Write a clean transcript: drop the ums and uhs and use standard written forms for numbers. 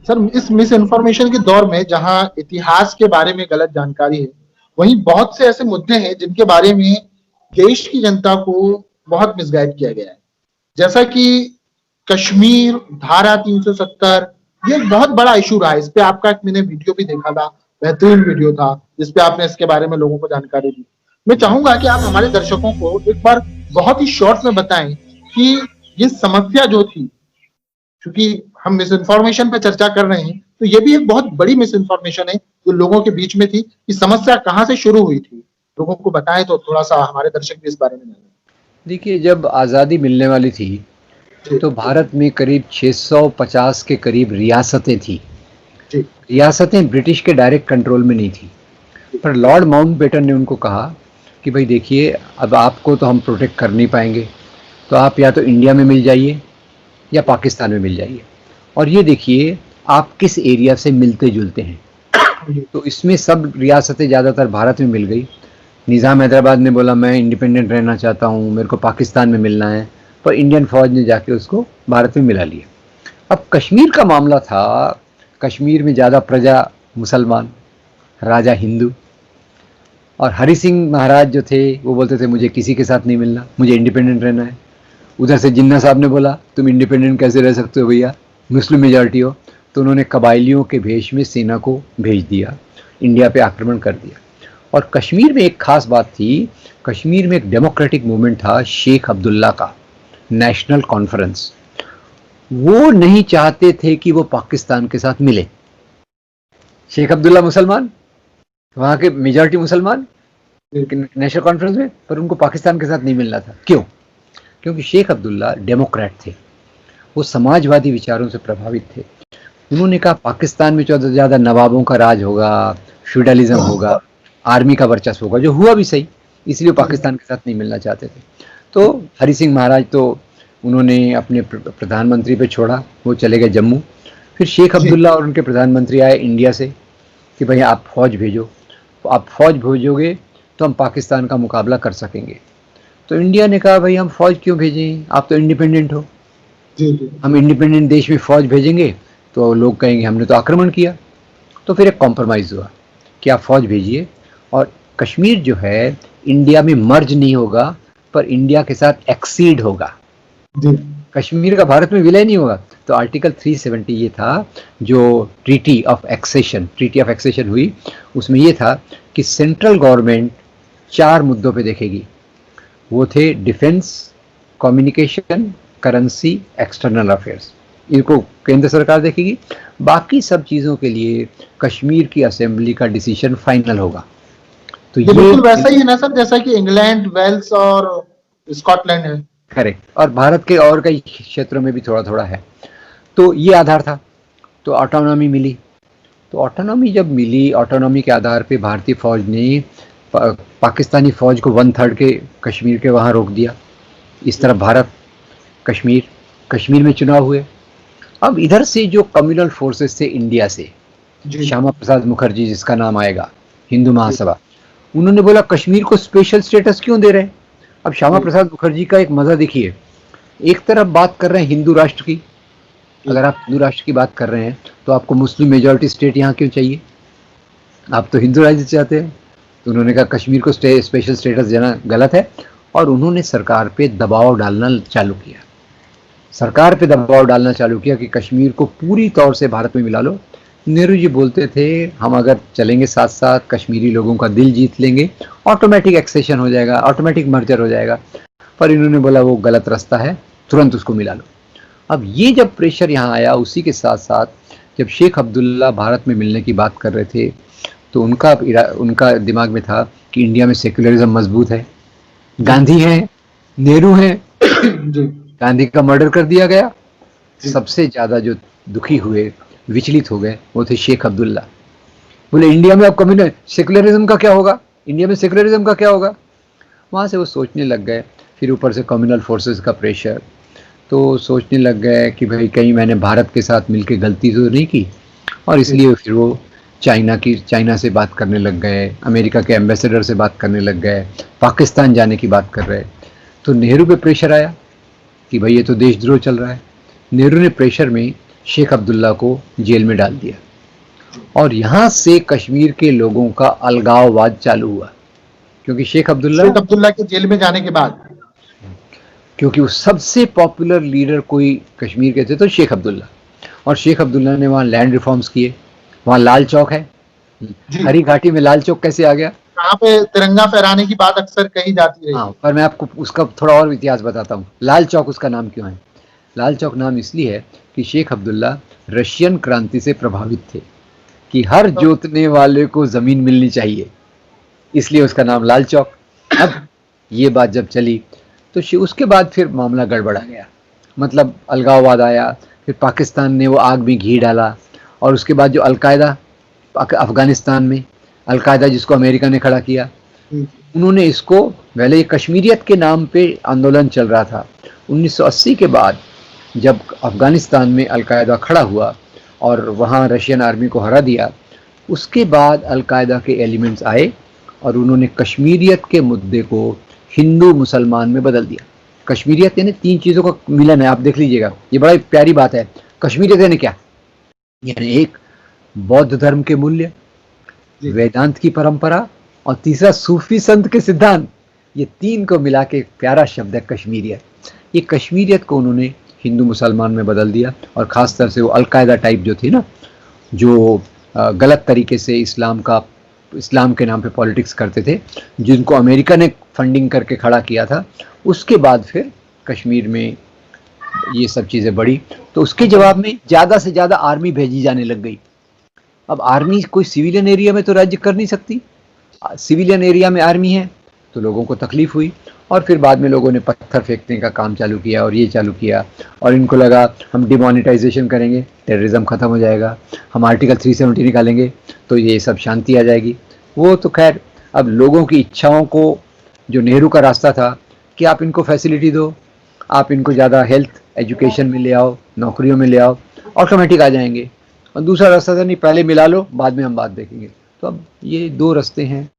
Sir इस miss information के दौर में जहां इतिहास के बारे में गलत जानकारी है, वहीं बहुत से ऐसे मुद्दे हैं जिनके बारे में देश की जनता को बहुत मिसगाइड किया गया है। जैसा कि कश्मीर, धारा 370, ये एक बहुत बड़ा इशू रहा है। इस पे आपका एक मैंने वीडियो भी देखा था, बेहतरीन वीडियो था, जिसपे आपने इसके बारे में लोगों को जानकारी दी। मैं चाहूंगा कि आप हमारे दर्शकों को एक बार बहुत ही शॉर्ट में बताएं कि ये समस्या जो थी, क्योंकि हम मिस इन्फॉर्मेशन पे चर्चा कर रहे हैं, तो ये भी एक बहुत बड़ी मिस इन्फॉर्मेशन है जो लोगों के बीच में थी कि समस्या कहाँ से शुरू हुई थी। लोगों को बताएं तो थोड़ा सा हमारे दर्शक भी इस बारे में जानें। देखिए, जब आज़ादी मिलने वाली थी तो भारत में करीब 650 के करीब रियासतें थी। रियासतें ब्रिटिश के डायरेक्ट कंट्रोल में नहीं थी, पर लॉर्ड माउंटबेटन ने उनको कहा कि भाई देखिए, अब आपको तो हम प्रोटेक्ट कर नहीं पाएंगे, तो आप या तो इंडिया में मिल जाइए या पाकिस्तान में मिल जाइए, और ये देखिए आप किस एरिया से मिलते जुलते हैं। तो इसमें सब रियासतें ज़्यादातर भारत में मिल गई। निज़ाम हैदराबाद ने बोला मैं इंडिपेंडेंट रहना चाहता हूँ, मेरे को पाकिस्तान में मिलना है, पर इंडियन फौज ने जाके उसको भारत में मिला लिया। अब कश्मीर का मामला था, कश्मीर में ज़्यादा प्रजा मुसलमान, राजा हिंदू, और हरि सिंह महाराज जो थे वो बोलते थे मुझे किसी के साथ नहीं मिलना, मुझे इंडिपेंडेंट रहना है। उधर से जिन्ना साहब ने बोला तुम इंडिपेंडेंट कैसे रह सकते हो भैया, मुस्लिम मेजॉरिटी हो, तो उन्होंने कबाइलियों के भेष में सेना को भेज दिया, इंडिया पे आक्रमण कर दिया। और कश्मीर में एक खास बात थी, कश्मीर में एक डेमोक्रेटिक मूवमेंट था शेख अब्दुल्ला का, नेशनल कॉन्फ्रेंस। वो नहीं चाहते थे कि वो पाकिस्तान के साथ मिले। शेख अब्दुल्ला मुसलमान, वहाँ के मेजॉरिटी मुसलमान नेशनल कॉन्फ्रेंस में, पर उनको पाकिस्तान के साथ नहीं मिलना था। क्यों? क्योंकि शेख अब्दुल्ला डेमोक्रेट थे, वो समाजवादी विचारों से प्रभावित थे। उन्होंने कहा पाकिस्तान में ज़्यादा नवाबों का राज होगा, फ्यूडलिज्म होगा, आर्मी का वर्चस्व होगा, जो हुआ भी सही, इसलिए पाकिस्तान के साथ नहीं मिलना चाहते थे। तो हरि सिंह महाराज तो उन्होंने अपने प्रधानमंत्री पे छोड़ा, वो चले गए जम्मू। फिर शेख अब्दुल्ला और उनके प्रधानमंत्री आए इंडिया से कि भाई आप फौज भेजो, तो आप फौज भेजोगे तो हम पाकिस्तान का मुकाबला कर सकेंगे। तो इंडिया ने कहा भाई हम फौज क्यों भेजें, आप तो इंडिपेंडेंट हो, हम इंडिपेंडेंट देश में फौज भेजेंगे तो लोग कहेंगे हमने तो आक्रमण किया। तो फिर एक कॉम्प्रोमाइज़ हुआ कि आप फौज भेजिए, और कश्मीर जो है इंडिया में मर्ज नहीं होगा, पर इंडिया के साथ एक्सीड होगा, कश्मीर का भारत में विलय नहीं होगा। तो आर्टिकल 370 ये था, जो ट्रीटी ऑफ एक्सेशन हुई, उसमें ये था कि सेंट्रल गवर्नमेंट 4 मुद्दों पे देखेगी। वो थे defence, communication, currency, external affairs, इनको केंद्र सरकार देखेगी। बाकी सब चीज़ों के लिए कश्मीर की असेंबली का डिसीजन फाइनल होगा। तो ये बिल्कुल वैसा ही है ना सर, जैसा कि इंग्लैंड, वेल्स और स्कॉटलैंड है। करेक्ट, और भारत के और कई क्षेत्रों में भी थोड़ा थोड़ा है। तो ये आधार था, तो ऑटोनॉमी मिली। तो ऑटोनॉमी जब मिली, ऑटोनॉमी के आधार पे भारतीय फौज ने पाकिस्तानी फौज को 1/3 के कश्मीर के वहाँ रोक दिया। इस तरफ भारत, कश्मीर में चुनाव हुए। अब इधर से जो कम्युनल फोर्सेस थे इंडिया से, श्यामा प्रसाद मुखर्जी जिसका नाम आएगा, हिंदू महासभा, उन्होंने बोला कश्मीर को स्पेशल स्टेटस क्यों दे रहे हैं। अब श्यामा प्रसाद मुखर्जी का एक मजा देखिए, एक तरफ बात कर रहे हैं हिंदू राष्ट्र की, अगर आप हिंदू राष्ट्र की बात कर रहे हैं तो आपको मुस्लिम मेजॉरिटी स्टेट यहाँ क्यों चाहिए, आप तो हिंदू राज्य चाहते हैं। तो उन्होंने कहा कश्मीर को स्पेशल स्टेटस देना गलत है, और उन्होंने सरकार पे दबाव डालना चालू किया, सरकार पे दबाव डालना चालू किया कि कश्मीर को पूरी तौर से भारत में मिला लो। नेहरू जी बोलते थे हम अगर चलेंगे साथ साथ, कश्मीरी लोगों का दिल जीत लेंगे, ऑटोमेटिक एक्सेशन हो जाएगा, ऑटोमेटिक मर्जर हो जाएगा, पर इन्होंने बोला वो गलत रास्ता है, तुरंत उसको मिला लो। अब ये जब प्रेशर यहाँ आया, उसी के साथ साथ जब शेख अब्दुल्ला भारत में मिलने की बात कर रहे थे, तो उनका दिमाग में था कि इंडिया में सेक्युलरिज्म मजबूत है, गांधी हैं, नेहरू हैं, गांधी का मर्डर कर दिया गया। सबसे ज़्यादा जो दुखी हुए, विचलित हो गए, वो थे शेख अब्दुल्ला। बोले इंडिया में अब सेक्युलरिज्म का क्या होगा, इंडिया में सेक्युलरिज्म का क्या होगा। वहाँ से वो सोचने लग गए, फिर ऊपर से कम्युनल फोर्सेस का प्रेशर, तो सोचने लग गए कि भाई कहीं मैंने भारत के साथ मिलकर गलती तो नहीं की, और इसलिए फिर वो चाइना से बात करने लग गए, अमेरिका के एम्बेसडर से बात करने लग गए, पाकिस्तान जाने की बात कर रहे। तो नेहरू पे प्रेशर आया कि भाई ये तो देशद्रोह चल रहा है। नेहरू ने प्रेशर में शेख अब्दुल्ला को जेल में डाल दिया और यहाँ से कश्मीर के लोगों का अलगाववाद चालू हुआ, क्योंकि शेख अब्दुल्ला के जेल में जाने के बाद, क्योंकि वो सबसे पॉपुलर लीडर कोई कश्मीर के थे तो शेख अब्दुल्ला, और शेख अब्दुल्ला ने वहाँ लैंड रिफॉर्म्स किए। वहाँ लाल चौक है, हरी घाटी में लाल चौक कैसे आ गया? वहाँ पे तिरंगा फहराने की बात अक्सर कही जाती है। हाँ, पर मैं आपको उसका थोड़ा और इतिहास बताता हूँ। लाल चौक उसका नाम क्यों है? लाल चौक नाम इसलिए है कि शेख अब्दुल्ला रशियन क्रांति से प्रभावित थे कि हर जोतने वाले को जमीन मिलनी चाहिए, इसलिए उसका नाम लाल चौक। अब ये बात जब चली तो उसके बाद फिर मामला गड़बड़ा गया, मतलब अलगाववाद आया, फिर पाकिस्तान ने वो आग में घी डाला, और उसके बाद जो अलकायदा अफगानिस्तान में, अलकायदा जिसको अमेरिका ने खड़ा किया, उन्होंने इसको, पहले कश्मीरियत के नाम पे आंदोलन चल रहा था। 1980 के बाद जब अफगानिस्तान में अलकायदा खड़ा हुआ और वहाँ रशियन आर्मी को हरा दिया, उसके बाद अलकायदा के एलिमेंट्स आए और उन्होंने कश्मीरियत के मुद्दे को हिंदू मुसलमान में बदल दिया। कश्मीरियत यानी 3 चीज़ों का मिलन है, आप देख लीजिएगा, ये बड़ा प्यारी बात है। कश्मीरियत यानी क्या? यानी एक बौद्ध धर्म के मूल्य, वेदांत की परंपरा, और तीसरा सूफी संत के सिद्धांत, ये 3 को मिला के एक प्यारा शब्द है कश्मीरियत। ये कश्मीरियत को उन्होंने हिंदू मुसलमान में बदल दिया, और ख़ास तरह से वो अलकायदा टाइप जो थी ना, जो गलत तरीके से इस्लाम के नाम पे पॉलिटिक्स करते थे, जिनको अमेरिका ने फंडिंग करके खड़ा किया था, उसके बाद फिर कश्मीर में ये सब चीज़ें बढ़ी। तो उसके जवाब में ज़्यादा से ज़्यादा आर्मी भेजी जाने लग गई। अब आर्मी कोई सिविलियन एरिया में तो राज्य कर नहीं सकती, सिविलियन एरिया में आर्मी है तो लोगों को तकलीफ हुई, और फिर बाद में लोगों ने पत्थर फेंकने का काम चालू किया और ये चालू किया, और इनको लगा हम डिमोनेटाइजेशन करेंगे, टेररिज्म ख़त्म हो जाएगा, हम आर्टिकल 370 निकालेंगे तो ये सब शांति आ जाएगी। वो तो खैर अब लोगों की इच्छाओं को, जो नेहरू का रास्ता था कि आप इनको फैसिलिटी दो, आप इनको ज़्यादा हेल्थ एजुकेशन में ले आओ, नौकरियों में ले आओ, ऑटोमेटिक आ जाएंगे। और दूसरा रास्ता था नहीं, पहले मिला लो बाद में हम बात देखेंगे। तो अब ये 2 रास्ते हैं।